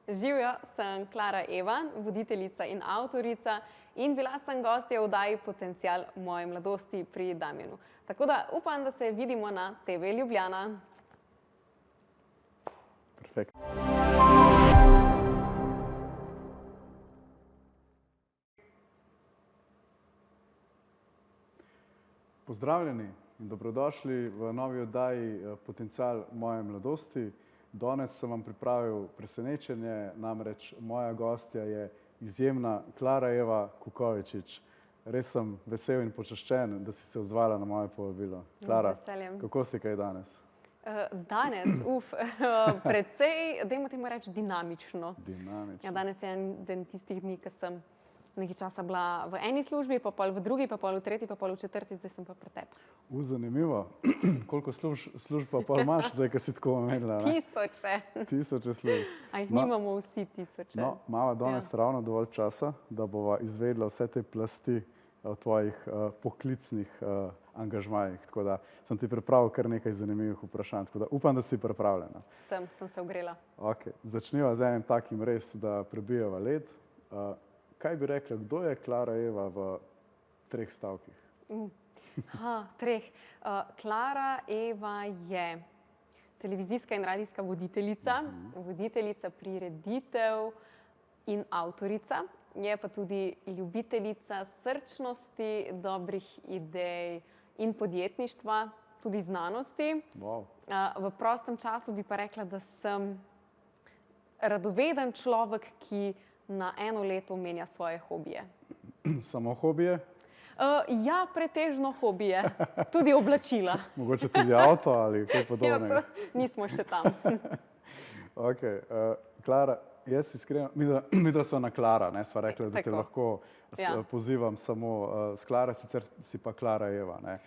Živijo, sem Klara Eva, voditeljica in avtorica in bila sem gostja v oddaji Potencial moje mladosti pri Damjanu. Tako da upam, da se vidimo na TV Ljubljana. Perfekt. Pozdravljeni in dobrodošli v novi oddaji Potencial moje mladosti. Danes sem vam pripravil presenečenje, namreč moja gostja je izjemna Klara Eva Kukovičič. Res sem vesel in počaščen, da si se odzvala na moje povabilo. Klara, kako si kaj danes? Danes, precej, dajmo temu reči, dinamično. Dinamično. Ja, danes je en tistih dni, ko sem nekaj časa bila v eni službi, pa pol v drugi, pa pol v tretji, pa pol v četrti, zdaj sem pa pri tebi. Zanimivo. Koliko služb pa pol imaš zdaj, ko si tako omenila? Tisoče. Tisoče služb. A jih nimamo vsi tisoče. No, imava danes ravno dovolj časa, da bova izvedla vse te plasti o tvojih poklicnih angažmajih. Tako da sem ti pripravil kar nekaj zanimivih vprašanj. Tako da upam, da si pripravljena. Sem se ogrela. Ok, začniva z enim takim res, da prebijeva led. Kaj bi rekla, kdo je Klara Eva v 3 stavkih? Treh. Klara Eva je televizijska in radijska voditeljica, voditeljica prireditev in avtorica. Je pa tudi ljubiteljica srčnosti, dobrih idej in podjetništva, tudi znanosti. Wow. V prostem času bi pa rekla, da sem radoveden človek, ki na eno leto menja svoje hobije. Samo hobije? Ja, pretežno hobije. Tudi oblačila. Mogoče tudi avto ali kaj podobnega? Nismo še tam. Ok. Klara, jaz iskreno, midva sva na Klara, ne, sva rekla, da te lahko pozivam samo s Klara, sicer si pa Klara Eva, ne.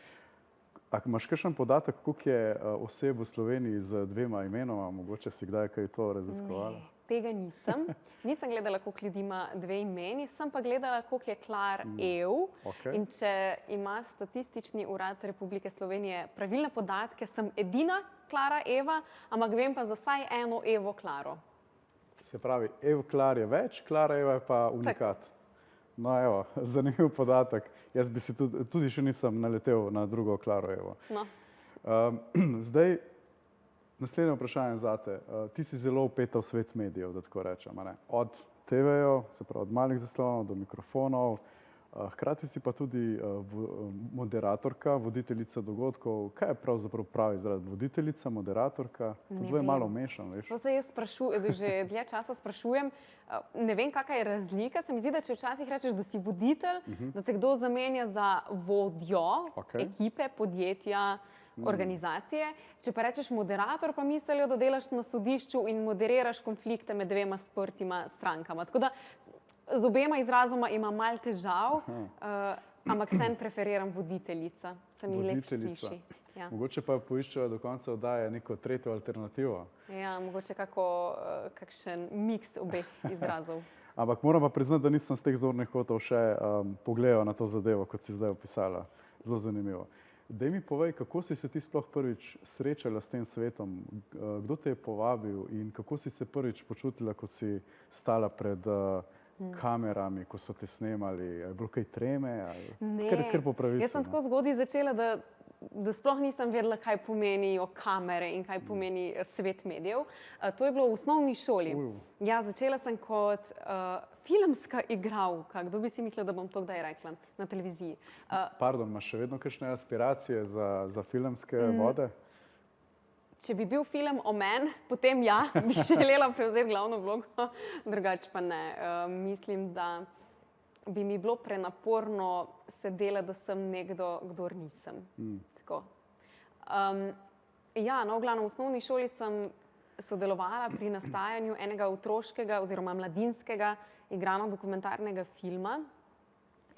A imaš kakšen podatek, koliko je oseb v Sloveniji z 2 imenoma? Mogoče si kdaj kaj to raziskovala? Ne, tega nisem. Nisem gledala, koliko ljudi ima 2 imeni, sem pa gledala, koliko je Klar Ev. In če ima Statistični urad Republike Slovenije pravilne podatke, sem edina Klara Eva, ampak vem pa za vsaj eno Evo Klaro. Se pravi, Ev Klar je več, Klara Eva je pa unikat. No, evo, zanimiv podatek. Jaz bi si tudi še nisem naletel na drugo Klaro Evo. No. Zdaj, naslednje vprašanje zate. Ti si zelo vpeta v svet medijev, da tako rečem, a ne? Od TV-jev, se pravi od malih zaslonov do mikrofonov, hkrati si pa tudi moderatorka, voditeljica dogodkov. Kaj je pravzaprav pravi izraz? Voditeljica, moderatorka? To dvoje malo mešam, veš? To se jaz že dlje časa sprašujem. Ne vem, kakšna je razlika. Se mi zdi, da če včasih rečeš, da si voditelj, da te kdo zamenja za vodjo ekipe, podjetja, organizacije. Če pa rečeš moderator, pa mislijo, da delaš na sodišču in moderiraš konflikte med 2 sprtima strankama. Tako da z obema izrazoma imam malo težav, ampak vseeno preferiram voditeljica. Se mi lepše sliši. Mogoče pa poiščejo do konca oddaje neko tretjo alternativo. Ja, mogoče kakšen miks obeh izrazov. Ampak moram pa priznati, da nisem z teh zornih kotov še pogledal na to zadevo, kot si zdaj opisala. Zelo zanimivo. Daj mi povej, kako si se ti sploh prvič srečala s tem svetom? Kdo te je povabil in kako si se prvič počutila, ko si stala pred kamerami, ko so te snemali? Je bilo kaj treme? Ne, kar po pravici, jaz sem tako zgodaj začela, da sploh nisem vedela, kaj pomenijo kamere in kaj pomeni svet medijev. To je bilo v osnovni šoli. Ja, začela sem kot filmska igralka. Kdo bi si mislil, da bom to kdaj rekla na televiziji? Pardon, imaš še vedno kakšne aspiracije za filmske vode? Če bi bil film o meni, potem ja, bi želela prevzeti glavno vlogo, drugače pa ne. Mislim, da bi mi bilo prenaporno sedela, da sem nekdo, kdor nisem. Tako. Ja, no, v glavnem v osnovni šoli sem sodelovala pri nastajanju enega otroškega oziroma mladinskega igrano-dokumentarnega filma.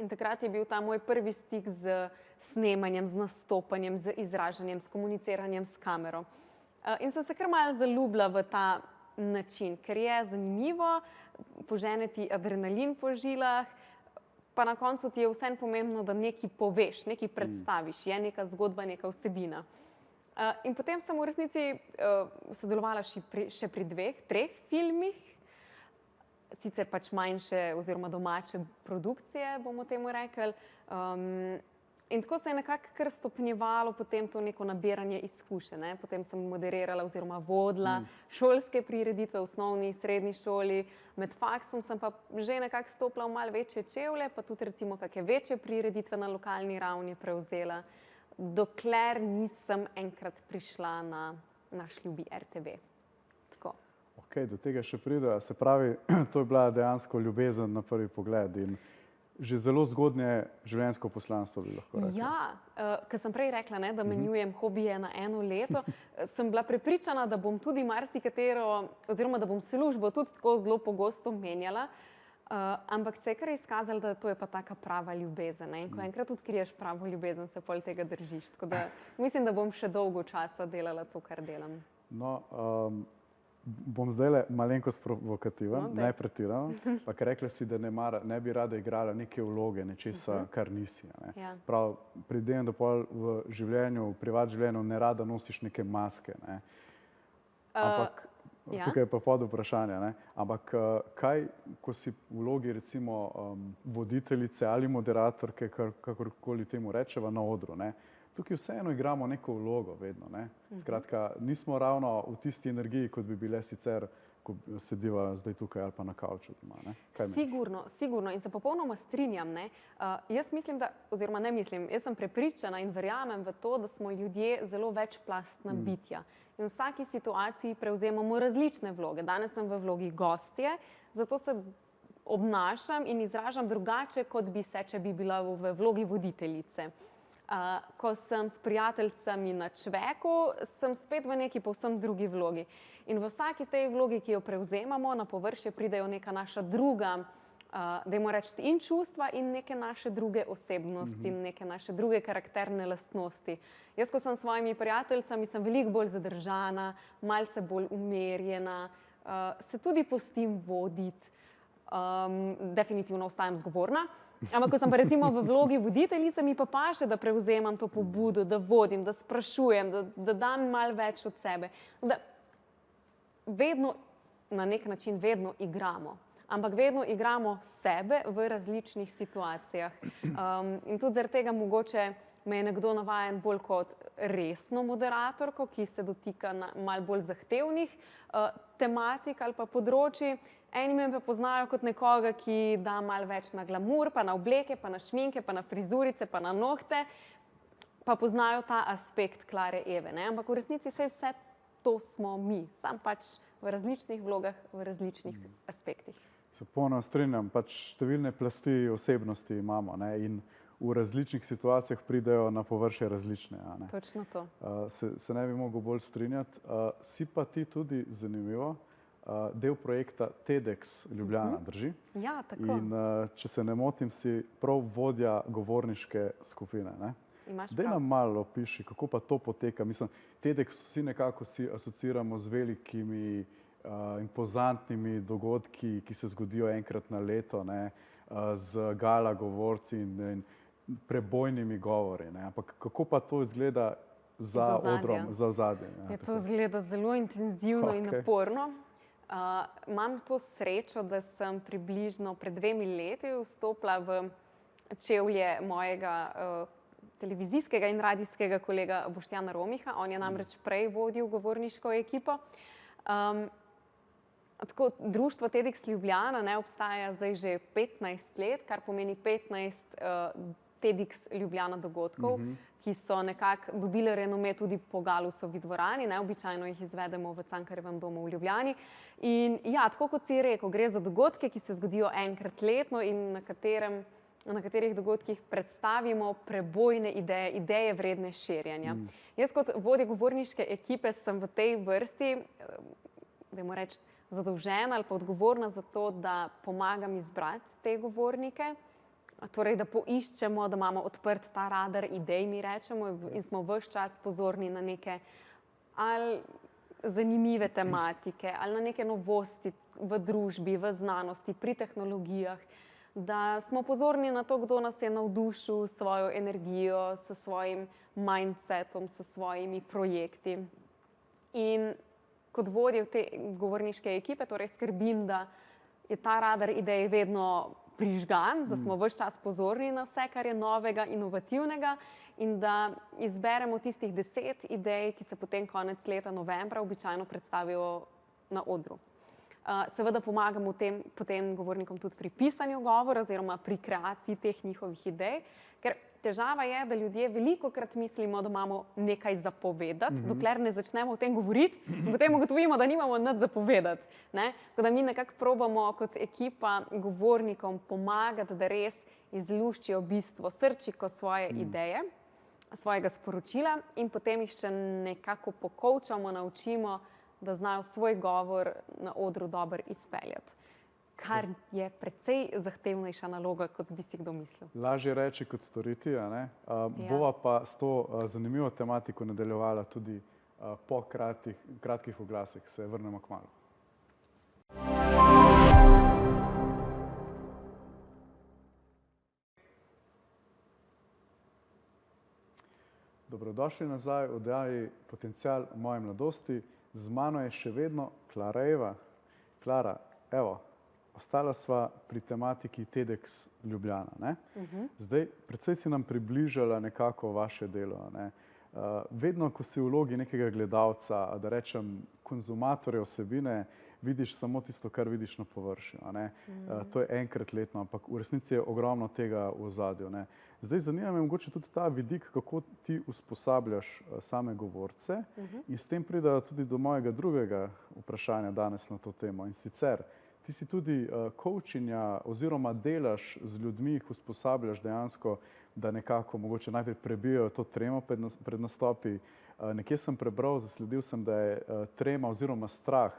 In takrat je bil ta moj prvi stik z snemanjem, z nastopanjem, z izražanjem, s komuniciranjem s kamero. In sem se kar malo zaljubila v ta način, ker je zanimivo, požene ti adrenalin po žilah, pa na koncu ti je vseeno pomembno, da nekaj poveš, nekaj predstaviš, je neka zgodba, neka vsebina. In potem sem v resnici sodelovala še pri 2, 3 filmih. sicer pač manjše oziroma domače produkcije, bomo temu rekli. In tako se je nekako kar stopnjevalo potem to neko nabiranje izkušenj. Ne. Potem sem moderirala oziroma vodila šolske prireditve v osnovni in srednji šoli. Med faksom sem pa že nekako stopila v malo večje čevlje, pa tudi recimo kakšne večje prireditve na lokalni ravni prevzela, dokler nisem enkrat prišla na naš ljubi RTV. Tako. Ok, do tega še pride. Se pravi, to je bila dejansko ljubezen na prvi pogled in že zelo zgodnje življenjsko poslanstvo, bi lahko rekla. Ja, ker sem prej rekla, ne, da menjujem hobije na eno leto, sem bila prepričana, da bom tudi marsikatero, oziroma da bom službo tudi tako zelo pogosto menjala, ampak se je kar izkazalo, da to je pa taka prava ljubezen. Ne. In ko enkrat odkriješ pravo ljubezen, se pol tega držiš. Tako da mislim, da bom še dolgo časa delala to, kar delam. No, bom zdajle malenkost provokativen, ne pretirano, pa ker rekla si, da ne bi rada igrala neke vloge, nečesa, kar nisi. Ne. Ja. Prav, pridem, da pol v življenju, v privat življenju ne rada nosiš neke maske. Ne. Ampak, tukaj je pa pod vprašanje, ne. Ampak kaj, ko si v vlogi recimo voditeljice ali moderatorke, kakorkoli temu rečeva, na odru, ne. Tukaj vseeno igramo neko vlogo vedno, ne. Skratka, nismo ravno v tisti energiji, kot bi bile sicer, ko sediva zdaj tukaj ali pa na kavču doma, ne. Sigurno, sigurno in se popolnoma strinjam, ne. Jaz mislim, da, oziroma ne mislim, jaz sem prepričana in verjamem v to, da smo ljudje zelo večplastna bitja. In v vsaki situaciji prevzemamo različne vloge. Danes sem v vlogi gostje, zato se obnašam in izražam drugače, kot bi se, če bi bila v vlogi voditeljice. Ko sem s prijateljicami na čveku, sem spet v neki povsem drugi vlogi. In v vsaki tej vlogi, ki jo prevzemamo, na površje pridejo neka naša druga, dajmo reči, in čustva in neke naše druge osebnosti, neke naše druge karakterne lastnosti. Jaz, ko sem s svojimi prijateljicami, sem veliko bolj zadržana, malce bolj umirjena, se tudi pustim voditi, definitivno ostajam zgovorna. Ampak ko sem pa recimo v vlogi voditeljice, mi pa paše, da prevzemam to pobudo, da vodim, da sprašujem, da dam malo več od sebe. Da vedno, na nek način vedno igramo. Ampak vedno igramo sebe v različnih situacijah. In tudi zaradi tega mogoče me je nekdo navajen bolj kot resno moderatorko, ki se dotika malo bolj zahtevnih tematik ali pa področij. Eni me pa poznajo kot nekoga, ki da malo več na glamur, pa na obleke, pa na šminke, pa na frizurice, pa na nohte, pa poznajo ta aspekt Klare Eve, ne. Ampak v resnici vse to smo mi, samo pač v različnih vlogah, v različnih aspektih. Se popolnoma strinjam, pač številne plasti osebnosti imamo, ne, in v različnih situacijah pridejo na površje različne, a ne. Točno to. Se ne bi mogel bolj strinjati. Si pa ti tudi, zanimivo, del projekta TEDx Ljubljana, drži? Ja, tako. In če se ne motim, si prav vodja govorniške skupine, ne? Imaš Daj prav. nam malo opiši, kako pa to poteka. Mislim, TEDx vsi nekako si asociiramo z velikimi, impozantnimi dogodki, ki se zgodijo enkrat na leto, ne? Z gala govorci in prebojnimi govori, ne? Ampak kako pa to izgleda za odrom, za ozadje? Ja, to izgleda zelo intenzivno in naporno. Imam to srečo, da sem približno pred 2 leti vstopila v čevlje mojega televizijskega in radijskega kolega Boštjana Romiha. On je namreč prej vodil govorniško ekipo. Tako, društvo TEDx Ljubljana, ne, obstaja zdaj že 15 let, kar pomeni 15 TEDx Ljubljana dogodkov, ki so nekako dobile renome tudi po Galusovi dvorani, ne, običajno jih izvedemo v Cankarjevem domu v Ljubljani. In ja, tako kot si rekel, gre za dogodke, ki se zgodijo enkrat letno in na katerih dogodkih predstavimo prebojne ideje, ideje vredne širjenja. Jaz kot vodja govorniške ekipe sem v tej vrsti, dajmo reči, zadolžena ali pa odgovorna za to, da pomagam izbrati te govornike, torej da poiščemo, da imamo odprt ta radar idej, mi rečemo, in smo ves čas pozorni na neke ali zanimive tematike, ali na neke novosti v družbi, v znanosti, pri tehnologijah, da smo pozorni na to, kdo nas je navdušil s svojo energijo, s svojim mindsetom, s svojimi projekti. In kot vodja te govorniške ekipe torej skrbim, da je ta radar idej vedno prižgan, da smo ves čas pozorni na vse, kar je novega, inovativnega in da izberemo tistih 10 idej, ki se potem konec leta novembra običajno predstavijo na odru. Seveda pomagamo potem govornikom tudi pri pisanju govora oziroma pri kreaciji teh njihovih idej, ker težava je, da ljudje velikokrat mislimo, da imamo nekaj zapovedati, dokler ne začnemo o tem govoriti, in potem ugotovimo, da nimamo nič zapovedati. Tako da mi nekako probamo kot ekipa govornikom pomagati, da res izluščijo bistvo, srčiko svoje ideje, svojega sporočila in potem jih še nekako pokovčamo, naučimo, da znajo svoj govor na odru dobro izpeljati. Kar je precej zahtevnejša naloga, kot bi si kdo mislil. Lažje reči kot storiti, a ne? Bova pa s to zanimivo tematiko nadaljevala tudi po kratkih oglasih. Se vrnemo kmalu. Dobrodošli nazaj v oddaji Potencial moje mladosti. Z mano je še vedno Klara Eva. Klara, evo, ostala sva pri tematiki TEDx Ljubljana, ne? Zdaj, precej si nam približala nekako vaše delo, ne? Vedno, ko si v vlogi nekega gledalca, da rečem konzumatorja vsebine, vidiš samo tisto, kar vidiš na površju, a ne? To je enkrat letno, ampak v resnici je ogromno tega v ozadju, ne? Zdaj, zanima me mogoče tudi ta vidik, kako ti usposabljaš same govorce in s tem pridejo tudi do mojega drugega vprašanja danes na to temo. In sicer, ti si tudi coachinja oziroma delaš z ljudmi, jih usposabljaš dejansko, da nekako mogoče najprej prebijajo to tremo pred nastopi. Nekje sem prebral, zasledil sem, da je trema oziroma strah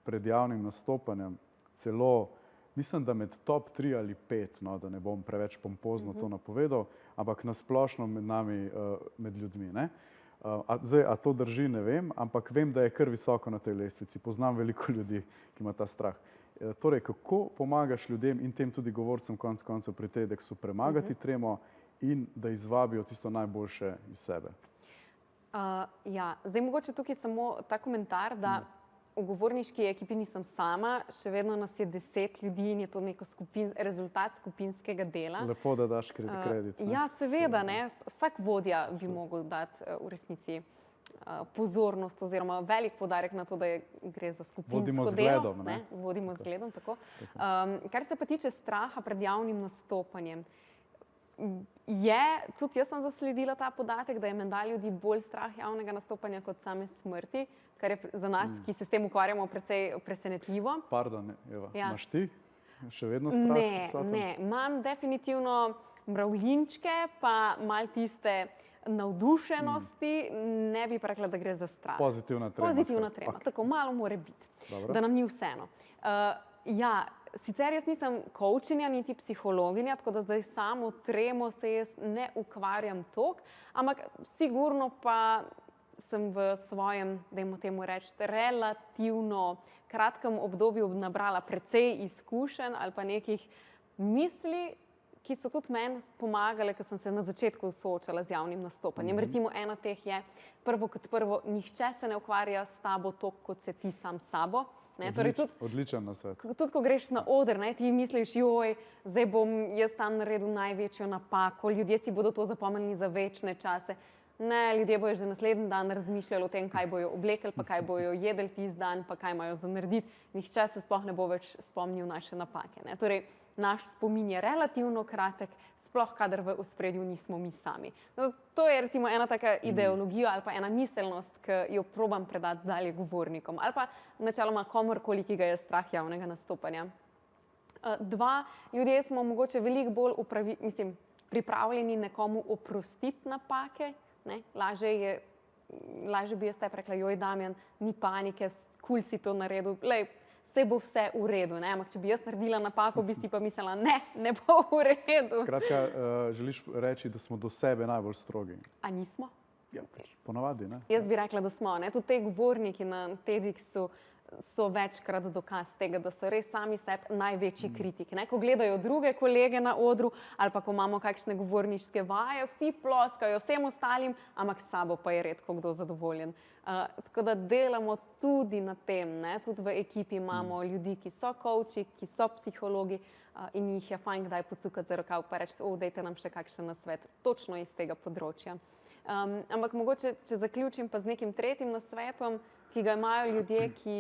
pred javnim nastopanjem celo, mislim, da med top 3 ali 5, no, da ne bom preveč pompozno to napovedal, ampak nasplošno med nami, med ljudmi, ne? Zdaj, a to drži, ne vem, ampak vem, da je kar visoko na tej lestvici. Poznam veliko ljudi, ki ima ta strah. Torej, kako pomagaš ljudem in tem tudi govorcem konec koncev pri TEDxu premagati tremo in da izvabijo tisto najboljše iz sebe? Ja, zdaj mogoče tukaj samo ta komentar, da v govorniški ekipi nisem sama, še vedno nas je 10 ljudi in je to neko rezultat skupinskega dela. Lepo, da daš kredit. Ja, seveda, ne, vsak vodja bi mogel dati v resnici pozornost oziroma velik poudarek na to, da gre za skupinsko delo. Vodimo z zgledom, tako. Kar se pa tiče straha pred javnim nastopanjem, tudi jaz sem zasledila ta podatek, da je menda ljudi bolj strah javnega nastopanja kot same smrti, kar je za nas, ki se s tem ukvarjamo, precej presenetljivo. Pardon, Eva, imaš ti še vedno strah? Ne, imam definitivno mravljinčke, pa malo tiste navdušenosti, ne bi pa rekla, da gre za strah. Pozitivna trema. Pozitivna trema, tako malo more biti, da nam ni vseeno. Ja, sicer jaz nisem coachinja, niti psihologinja, tako da zdaj samo tremo se jaz ne ukvarjam toliko, ampak sigurno pa sem v svojem, dajmo temu reči, relativno kratkem obdobju nabrala precej izkušenj ali pa nekih misli, ki so tudi meni pomagale, ko sem se na začetku soočala z javnim nastopanjem. Recimo ena teh je, prvo kot prvo, nihče se ne ukvarja s tabo toliko, kot se ti sam s sabo. Odličen nasvet. Tudi, ko greš na oder, ti misliš, joj, zdaj bom jaz tam naredil največjo napako, ljudje si bodo to zapomnili za večne čase. Ne, ljudje bojo že naslednji dan razmišljali o tem, kaj bojo oblekli, pa kaj bojo jedli tisti dan, pa kaj imajo za narediti. Nihče se sploh ne bo več spomnil naše napake. Torej, naš spomin je relativno kratek, sploh kadar v ospredju nismo mi sami. To je recimo ena taka ideologija ali pa ena miselnost, ki jo probam predati dalje govornikom ali pa načeloma komorkoli, ki ga je strah javnega nastopanja. Ljudje smo mogoče veliko bolj pripravljeni nekomu oprostiti napake. Lažje bi jaz tebi rekla, joj Damjan, ni panike, kul si to naredil, saj bo vse v redu, ampak če bi jaz naredila napako, bi si pa mislila, ne bo v redu. Skratka, želiš reči, da smo do sebe najbolj strogi? A nismo? Ja, ponavadi, ne? Jaz bi rekla, da smo, tudi te govorniki na TEDxu so večkrat dokaz tega, da so res sami sebi največji kritiki. Ko gledajo druge kolege na odru ali pa ko imamo kakšne govorniške vaje, vsi ploskajo vsem ostalim, ampak s sabo pa je redko kdo zadovoljen. Tako da delamo tudi na tem, tudi v ekipi imamo ljudi, ki so coachi, ki so psihologi in jih je fajn kdaj pocukati za rokav pa reči, dajte nam še kakšen nasvet, točno iz tega področja. Ampak mogoče, če zaključim pa z nekim tretjim nasvetom, ki ga imajo ljudje, ki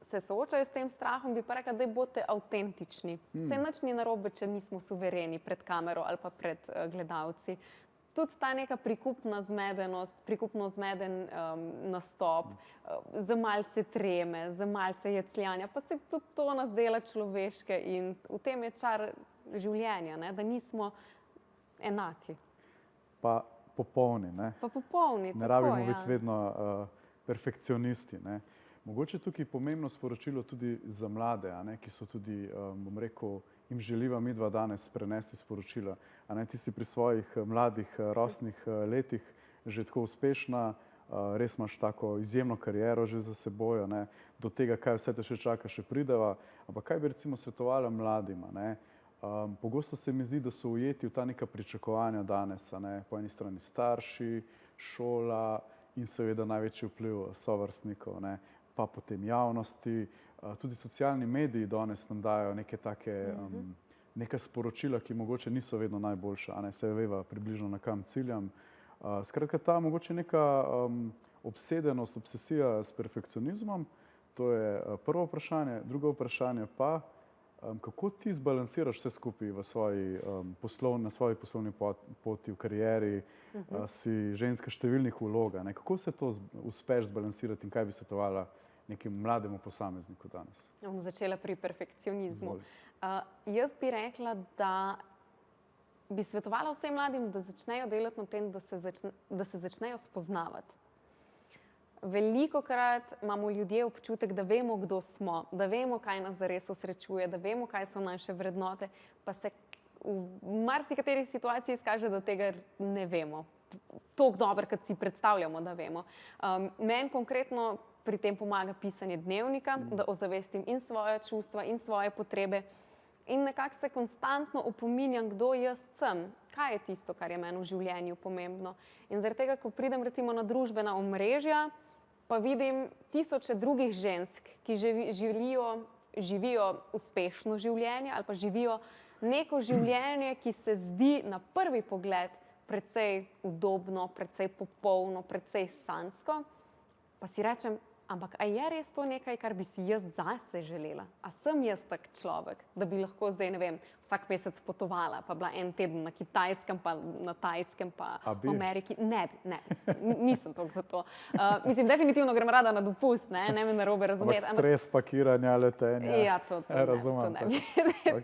se soočajo s tem strahom, bi pa rekla, da bodite avtentični. Saj nič ni narobe, če nismo suvereni pred kamero ali pa pred gledalci. Tudi ta neka prikupna zmedenost, prikupno zmeden nastop, z malce treme, z malce jecljanja, pa se tudi to nas dela človeške in v tem je čar življenja, da nismo enaki. Pa popolni, ne? Pa popolni, tako, ne rabimo biti vedno perfekcionisti, ne? Mogoče tukaj pomembno sporočilo tudi za mlade, ki so tudi, bom rekel, jim želiva midva danes prenesti sporočila. Ti si pri svojih mladih rosnih letih že tako uspešna, res imaš tako izjemno kariero že za seboj, do tega, kaj vse te še čaka, še prideva. Ampak kaj bi recimo svetovala mladima? Pogosto se mi zdi, da so ujeti v ta neka pričakovanja danes, po eni strani starši, šola in seveda največji vpliv sovrstnikov, pa potem javnosti, tudi socialni mediji danes nam dajo neke take, neka sporočila, ki mogoče niso vedno najboljša, saj veva približno na kam ciljam. Skratka, ta mogoče neka obsedenost, obsesija s perfekcionizmom, to je prvo vprašanje. Drugo vprašanje pa, kako ti zbalansiraš vse skupaj v na svoji poslovni poti, v karieri, si ženska številnih vlog, kako se to uspeš zbalansirati in kaj bi svetovala nekim mlademu posamezniku danes? Bom začela pri perfekcionizmu. Jaz bi rekla, da bi svetovala vsem mladim, da začnejo delati na tem, da se začnejo spoznavati. Velikokrat imamo ljudje občutek, da vemo, kdo smo, da vemo, kaj nas zares osrečuje, da vemo, kaj so naše vrednote, pa se v marsikateri situaciji izkaže, da tega ne vemo. Toliko dobro, kot si predstavljamo, da vemo. Meni konkretno pri tem pomaga pisanje dnevnika, da ozavestim in svoje čustva in svoje potrebe in nekako se konstantno opominjam, kdo jaz sem, kaj je tisto, kar je meni v življenju pomembno. In zaradi tega, ko pridem recimo na družbena omrežja, pa vidim tisoče drugih žensk, ki živijo uspešno življenje ali pa živijo neko življenje, ki se zdi na prvi pogled precej udobno, precej popolno, precej sanjsko, pa si rečem, ampak a je res to nekaj, kar bi si jaz zase želela? A sem jaz tak človek, da bi lahko zdaj, ne vem, vsak mesec potovala, pa bila en teden na Kitajskem, pa na Tajskem, pa v Ameriki? Ne, nisem toliko za to. Mislim, definitivno grem rada na dopust, ne me narobe razumeti. Ampak stres pakiranja, letenja. Ja, to ne.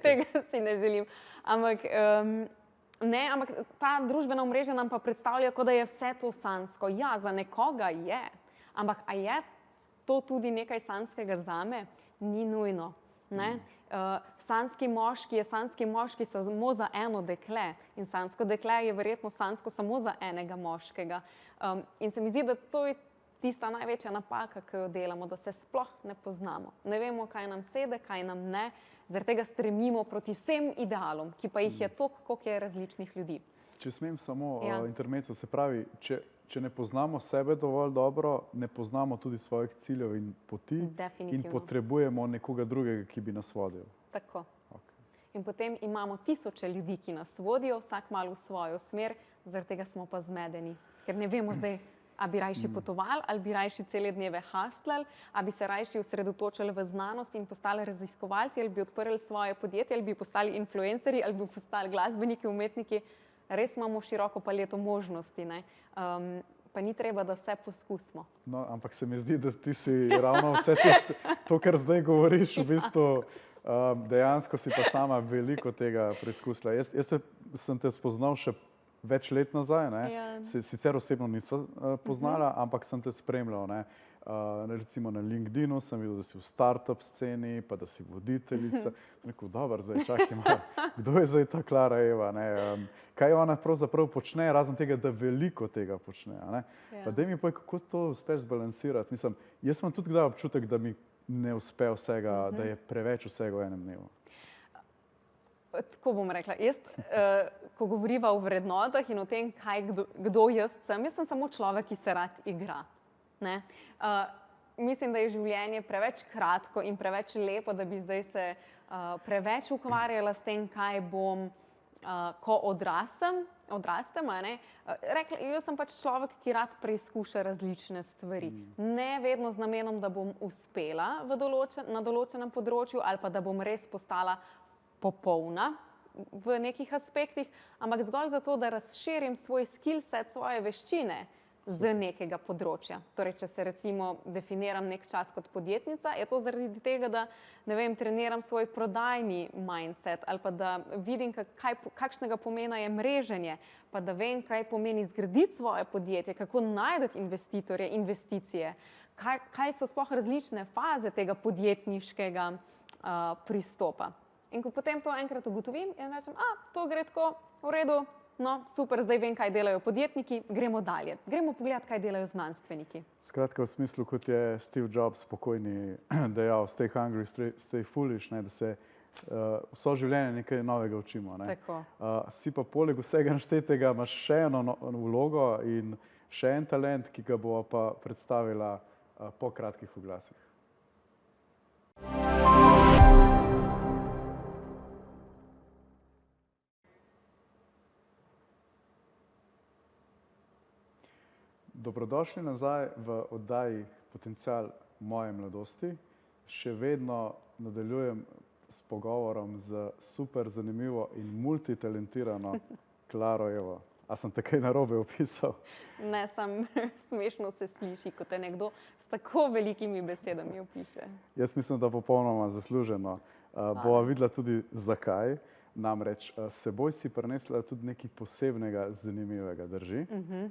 Tega si ne želim. Ampak ta družbena omrežja nam pa predstavlja, kot da je vse to sanjsko. Ja, za nekoga je, ampak a je to tudi nekaj sanjskega zame? Ni nujno. Sanjski moški je sanjski moški samo za eno dekle in sanjsko dekle je verjetno sanjsko samo za enega moškega. In se mi zdi, da to je tista največja napaka, ki jo delamo, da se sploh ne poznamo. Ne vemo, kaj nam sede, kaj nam ne, zaradi tega stremimo proti vsem idealom, ki pa jih je toliko, koliko je različnih ljudi. Če smem samo intermezzo, se pravi, če ne poznamo sebe dovolj dobro, ne poznamo tudi svojih ciljev in poti in potrebujemo nekoga drugega, ki bi nas vodil. Tako. In potem imamo tisoče ljudi, ki nas vodijo, vsak malo v svojo smer, zaradi tega smo pa zmedeni. Ker ne vemo zdaj, a bi rajši potovali, ali bi rajši cele dneve hastlali, a bi se rajši osredotočili v znanost in postali raziskovalci, ali bi odprli svoje podjetje, ali bi postali influencerji, ali bi postali glasbeniki, umetniki. Res imamo široko paleto možnosti, pa ni treba, da vse poskusimo. No, ampak se mi zdi, da ti si ravno vse to, kar zdaj govoriš, v bistvu dejansko si pa sama veliko tega preizkusila. Jaz sem te spoznal še več let nazaj, sicer osebno nisva poznala, ampak sem te spremljal. Recimo na LinkedInu sem videl, da si v startup sceni, pa da si voditeljica. Sem rekel, dobro, zdaj čakaj malo, kdo je zdaj ta Klara Eva? Kaj ona pravzaprav počne, razen tega, da veliko tega počne? Pa daj mi povej, kako to uspeš zbalansirati. Mislim, jaz imam tudi kdaj občutek, da mi ne uspe vsega, da je preveč vsega v enem dnevu? Tako bom rekla. Jaz, ko govoriva o vrednotah in o tem, kdo jaz sem samo človek, ki se rad igra. Ne? Mislim, da je življenje preveč kratko in preveč lepo, da bi zdaj se preveč ukvarjala s tem, kaj bom, ko odrastem. Rekla, jaz sem pač človek, ki rad preizkuša različne stvari. Ne vedno z namenom, da bom uspela na določenem področju ali pa da bom res postala popolna v nekih aspektih, ampak zgolj zato, da razširim svoj skill set, svoje veščine z nekega področja. Torej, če se recimo definiram nek čas kot podjetnica, je to zaradi tega, da ne vem, treniram svoj prodajni mindset ali pa da vidim, kakšnega pomena je mreženje, pa da vem, kaj pomeni zgraditi svoje podjetje, kako najti investitorje, investicije, kaj so sploh različne faze tega podjetniškega pristopa. In ko potem to enkrat ugotovim in rečem, to gre tako, v redu, no, super, zdaj vem, kaj delajo podjetniki, gremo dalje. Gremo pogledati, kaj delajo znanstveniki. Skratka, v smislu, kot je Steve Jobs pokojni dejal, stay hungry, stay foolish, da se vso življenje nekaj novega učimo. Tako. Si pa poleg vsega naštetega imaš še eno vlogo in še en talent, ki ga bova pa predstavila po kratkih oglasih. Dobrodošli nazaj v oddaji Potencial moje mladosti. Še vedno nadaljujem s pogovorom z super zanimivo in multitalentirano Klaro Evo. A sem te kaj narobe opisal? Ne, samo smešno se sliši, ko te nekdo s tako velikimi besedami opiše. Jaz mislim, da popolnoma zasluženo. Bova videla tudi zakaj. Namreč s seboj si prinesla tudi nekaj posebnega, zanimivega, drži?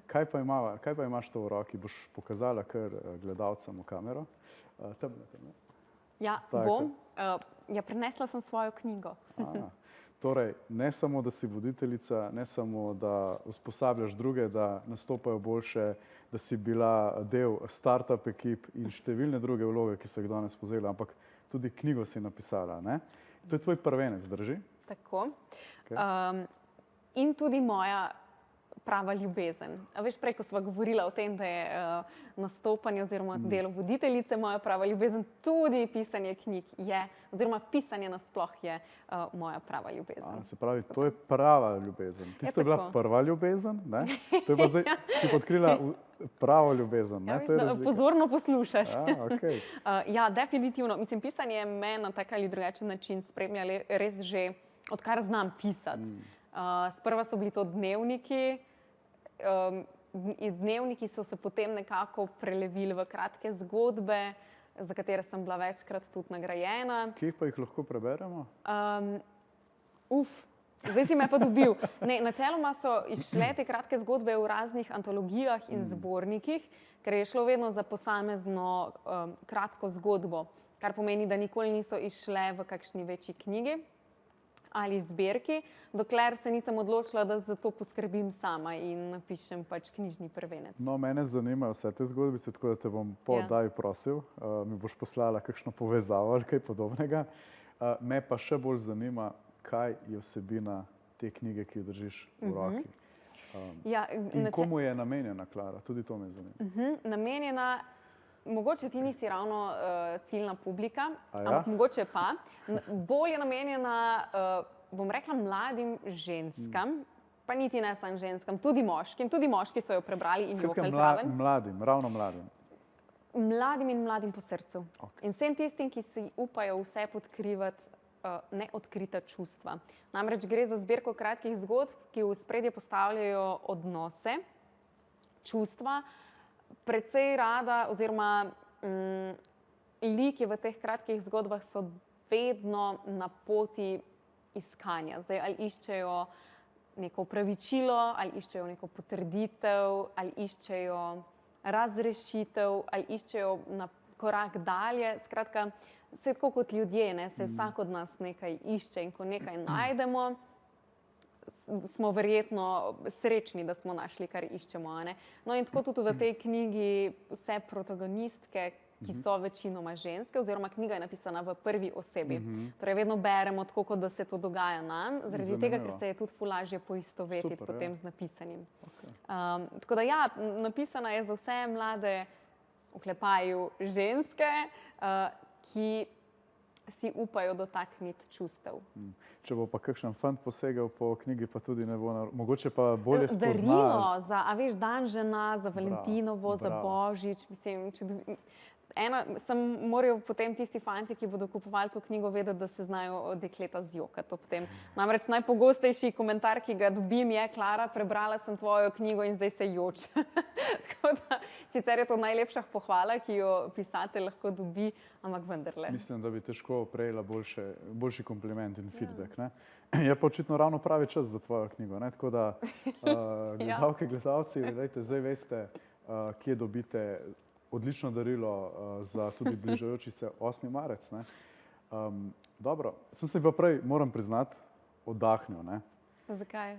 Kaj pa imaš to v roki? Boš pokazala kar gledalcem v kamero? Ja, bom. Ja, prinesla sem svojo knjigo. Torej, ne samo, da si voditeljica, ne samo, da usposabljaš druge, da nastopajo boljše, da si bila del startup ekip in številne druge vloge, ki so jih danes povzela, ampak tudi knjigo si napisala, ne? To je tvoj prvenec, drži? Tako. In tudi moja prava ljubezen. A veš, prej, ko sva govorila o tem, da je nastopanje oziroma delo voditeljice moja prava ljubezen, tudi pisanje knjig je, oziroma pisanje nasploh je moja prava ljubezen. Se pravi, to je prava ljubezen. Tisto je bila prva ljubezen, ne? To je pa zdaj, si odkrila pravo ljubezen, ne? Ja, pozorno poslušaš. Okay. Ja, definitivno. Mislim, pisanje me na tak ali drugačen način spremlja res že odkar znam pisati. Sprva so bili to dnevniki, dnevniki so se potem nekako prelevili v kratke zgodbe, za katere sem bila večkrat tudi nagrajena. Kje pa jih lahko preberemo? Zdaj si me pa dobil. Ne, načeloma so izšle te kratke zgodbe v raznih antologijah in zbornikih, ker je šlo vedno za posamezno kratko zgodbo, kar pomeni, da nikoli niso izšle v kakšni večji knjigi ali zbirki, dokler se nisem odločila, da za to poskrbim sama in napišem pač knjižni prvenec. No, mene zanimajo vse te zgodbice, tako da te bom po oddaji prosil, mi boš poslala kakšno povezavo ali kaj podobnega. Me pa še bolj zanima, kaj je vsebina te knjige, ki jo držiš v roki. In komu je namenjena, Klara? Tudi to me zanima. Namenjena, mogoče ti nisi ravno ciljna publika, ampak mogoče pa. Bolj je namenjena, bom rekla, mladim ženskam, pa niti ne samo ženskam, tudi moškim. Tudi moški so jo prebrali in jokali zraven. Mladim, ravno mladim. Mladim in mladim po srcu. In vsem tistim, ki si upajo vse podkrivati neodkrita čustva. Namreč gre za zbirko kratkih zgodb, ki v ospredje postavljajo odnose, čustva, precej rada oziroma liki v teh kratkih zgodbah so vedno na poti iskanja. Zdaj, ali iščejo neko opravičilo, ali iščejo neko potrditev, ali iščejo razrešitev, ali iščejo na korak dalje. Skratka, vse tako kot ljudje, se vsak od nas nekaj išče in ko nekaj najdemo, smo verjetno srečni, da smo našli, kar iščemo. No in tako tudi v tej knjigi vse protagonistke, ki so večinoma ženske, oziroma knjiga je napisana v prvi osebi. Torej, vedno beremo tako, kot da se to dogaja nam, zaradi tega, ker se je tudi ful lažje poistovetiti potem z napisanim. Tako da ja, napisana je za vse mlade, oklepaju ženske, ki si upajo dotakniti čustev. Če bo pa kakšen fant posegel po knjigi, pa tudi ne bo, mogoče pa bolje spoznal. Darilo za, a veš, dan žena, za Valentinovo, za Božič, mislim, morajo potem tisti fantje, ki bodo kupovali to knjigo, vedeti, da se znajo dekleta zjokati ob tem. Namreč najpogostejši komentar, ki ga dobim, je: Klara, prebrala sem tvojo knjigo in zdaj se joče. Tako da, sicer je to najlepša pohvala, ki jo pisatelj lahko dobi, ampak vendarle. Mislim, da bi težko prejela boljši kompliment in feedback. Ne? Je pa očitno ravno pravi čas za tvojo knjigo. Ne? Tako da, gledalke, gledalci, dajte, zdaj veste, kje dobite odlično darilo za tudi bližajoči se 8. marec. Ne? Dobro, sem se pa prej, moram priznati, oddahnil. Ne? Zakaj?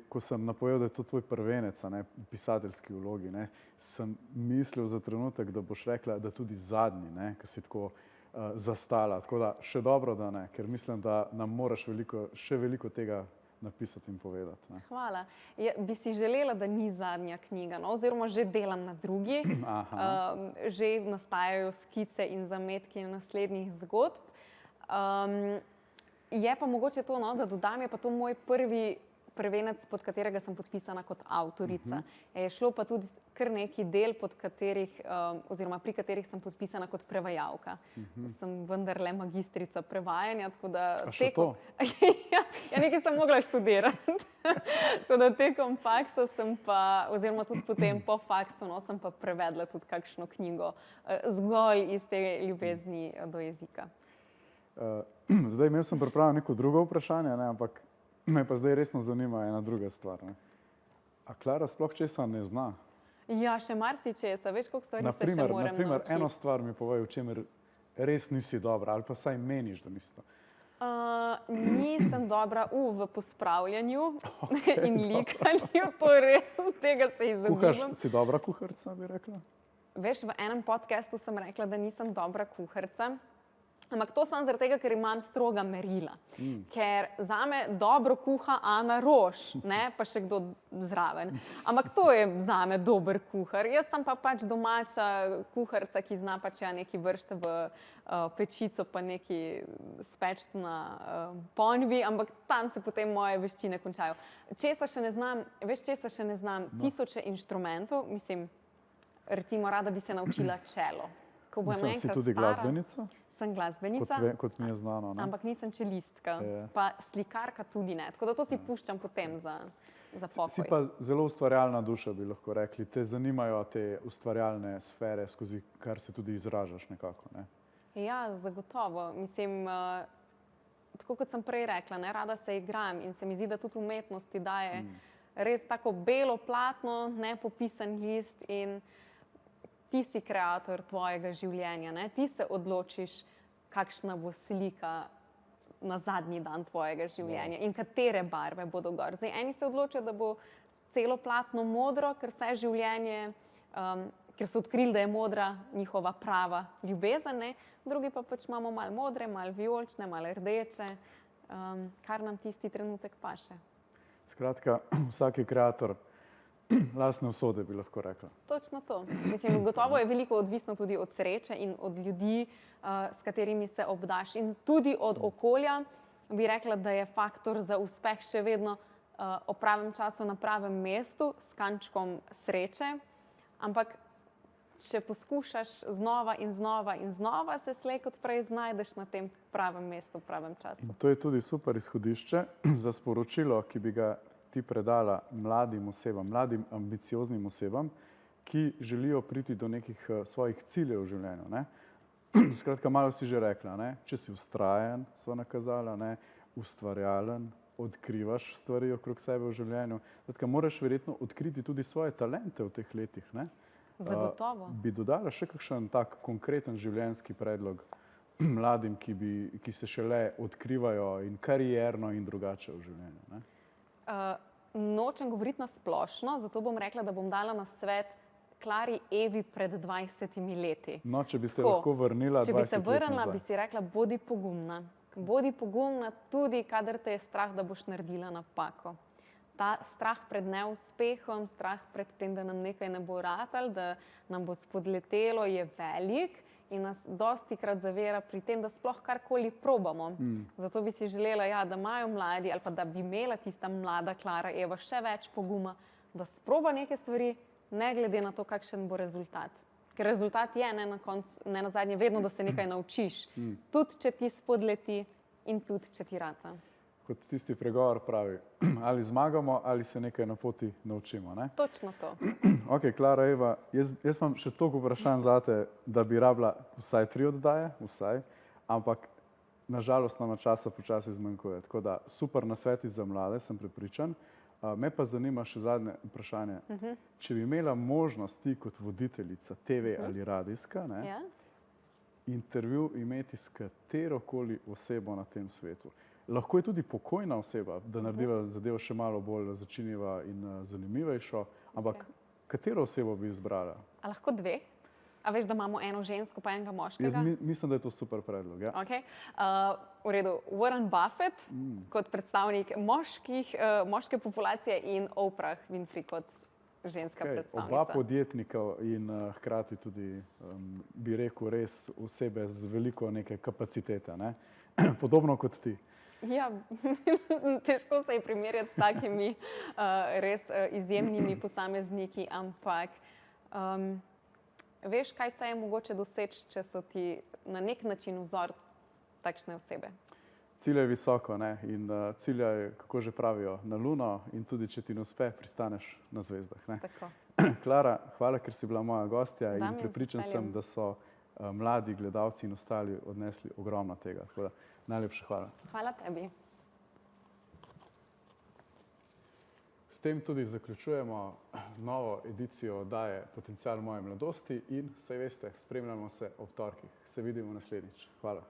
Ko sem napovedal, da je to tvoj prvenec, ne, v pisateljski vlogi, ne, sem mislil za trenutek, da boš rekla, da tudi zadnji, ne, ki si tako zastala. Tako da še dobro, da ne, ker mislim, da nam moraš še veliko tega napisati in povedati. Ne. Hvala. Bi si želela, da ni zadnja knjiga, no? Oziroma že delam na drugi. Že nastajajo skice in zametki naslednjih zgodb. Je pa mogoče to, no, da dodam, je pa to moj prvi prvenec, pod katerega sem podpisana kot avtorica. Je šlo pa tudi kar neki del, oziroma pri katerih sem podpisana kot prevajalka. Sem vendarle magistrica prevajanja, tako da... A še to? Ja, nekaj sem mogla študirati. Tako da tekom faksa sem pa, oziroma tudi potem po faksu, no, sem pa prevedla tudi kakšno knjigo zgolj iz te ljubezni do jezika. Zdaj, imel sem pripravljeno neko drugo vprašanje, ne, ampak me pa zdaj resno zanima ena druga stvar. Ne. A Klara sploh česa ne zna? Ja, še marsičesa. Veš, koliko stvari se še moram naučiti. Naprimer, eno stvar mi povej, v čemer res nisi dobra, ali pa vsaj meniš, da nisi to. Nisem dobra v pospravljanju in likanju, to res, tega se izogibam. Si dobra kuharica, bi rekla? Veš, v enem podcastu sem rekla, da nisem dobra kuharica. Ampak to samo zaradi tega, ker imam stroga merila. Ker zame dobro kuha Ana Roš, ne, pa še kdo zraven. Ampak to je zame dober kuhar. Jaz sem pa pač domača kuharica, ki zna pač neki vršiti v pečico, pa neki speči na ponvi, ampak tam se potem moje veščine končajo. Česa še ne znam, veš, česa še ne znam? Tisoče inštrumentov, mislim, recimo rada bi se naučila čelo. Mislim, si tudi glasbenica? Sem glasbenica, kot mi je znano, ne? Ampak nisem čelistka, pa slikarka tudi ne. Tako da to si puščam potem za pokoj. Si pa zelo ustvarjalna duša, bi lahko rekli. Te zanimajo te ustvarjalne sfere, skozi kar se tudi izražaš nekako, ne? Ja, zagotovo. Mislim, tako kot sem prej rekla, ne, rada se igram in se mi zdi, da tudi umetnosti daje res tako belo platno, nepopisan list in ti si kreator tvojega življenja, ne? Ti se odločiš, kakšna bo slika na zadnji dan tvojega življenja in katere barve bodo gor. Zdaj, eni se odločijo, da bo celo platno modro, ker vse življenje, ker so odkrili, da je modra njihova prava ljubezen, ne? Drugi pa pač imamo malo modre, malo vijolične, malo rdeče, kar nam tisti trenutek paše. Skratka, vsak je kreator lastne usode, bi lahko rekla. Točno to. Mislim, gotovo je veliko odvisno tudi od sreče in od ljudi, s katerimi se obdaš. In tudi od okolja, bi rekla, da je faktor za uspeh še vedno ob pravem času na pravem mestu, s kančkom sreče. Ampak, če poskušaš znova in znova in znova, se slej kot prej znajdeš na tem pravem mestu, pravem času. In to je tudi super izhodišče za sporočilo, ki bi ga ti predala mladim osebam, mladim ambicioznim osebam, ki želijo priti do nekih svojih ciljev v življenju. Ne? Skratka, malo si že rekla, ne? Če si vztrajen, sva nakazala, ne? Ustvarjalen, odkrivaš stvari okrog sebe v življenju. Skratka, moraš verjetno odkriti tudi svoje talente v teh letih. Ne? Zagotovo. Bi dodala še kakšen tak konkreten življenjski predlog mladim, ki se šele odkrivajo in karierno in drugače v življenju? Ne? Nočem govoriti na splošno, zato bom rekla, da bom dala na svet Klari Evi pred 20 leti. No, če bi se Tako, lahko vrnila 20 če bi se let vrnila, nazaj. bi si rekla, bodi pogumna. Bodi pogumna tudi, kadar te je strah, da boš naredila napako. Ta strah pred neuspehom, strah pred tem, da nam nekaj ne bo ratalo, da nam bo spodletelo, je velik in nas dostikrat zavira pri tem, da sploh karkoli probamo. Zato bi si želela, ja, da imajo mladi ali pa da bi imela tista mlada Klara Eva še več poguma, da sproba neke stvari, ne glede na to, kakšen bo rezultat. Ker rezultat je ne nazadnje vedno, da se nekaj naučiš. Tudi, če ti spodleti in tudi, če ti rata. Kot tisti pregovor pravi, ali zmagamo, ali se nekaj na poti naučimo. Ne? Točno to. Ok, Klara Eva, jaz imam še toliko vprašanj zate, da bi rabila vsaj 3 oddaje, vsaj, ampak nažalost nama časa počasi zmanjkuje. Tako da super nasveti za mlade, sem prepričan. Me pa zanima še zadnje vprašanje. Če bi imela možnost ti kot voditeljica TV ali radijska, ne, Ja? intervju imeti s katerokoli osebo na tem svetu. Lahko je tudi pokojna oseba, da narediva zadevo še malo bolj začinjiva in zanimivejšo, ampak katero osebo bi izbrala? A lahko 2? A veš, da imamo eno žensko pa enega moškega? Jaz mislim, da je to super predlog. Ja. Okay. V redu, Warren Buffett kot predstavnik moške populacije in Oprah Winfrey kot ženska predstavnica. Oba podjetnika in hkrati tudi, bi rekel, res osebe z veliko neke kapacitete, ne? Podobno kot ti. Ja, težko se je primerjati s takimi res izjemnimi posamezniki, ampak veš, kaj se je mogoče doseči, če so ti na nek način vzor takšne osebe? Cilj je visoko, ne? In cilj, kako že pravijo, na Luno in tudi, če ti ne uspe, pristaneš na zvezdah. Ne? Tako. Klara, hvala, ker si bila moja gostja in Damjan, prepričan z sem, veseljem. da so mladi gledalci in ostali odnesli ogromno tega. Tako da najlepša hvala. Hvala tebi. S tem tudi zaključujemo novo edicijo oddaje Potencial moje mladosti in, saj veste, spremljamo se ob torkih. Se vidimo naslednjič. Hvala.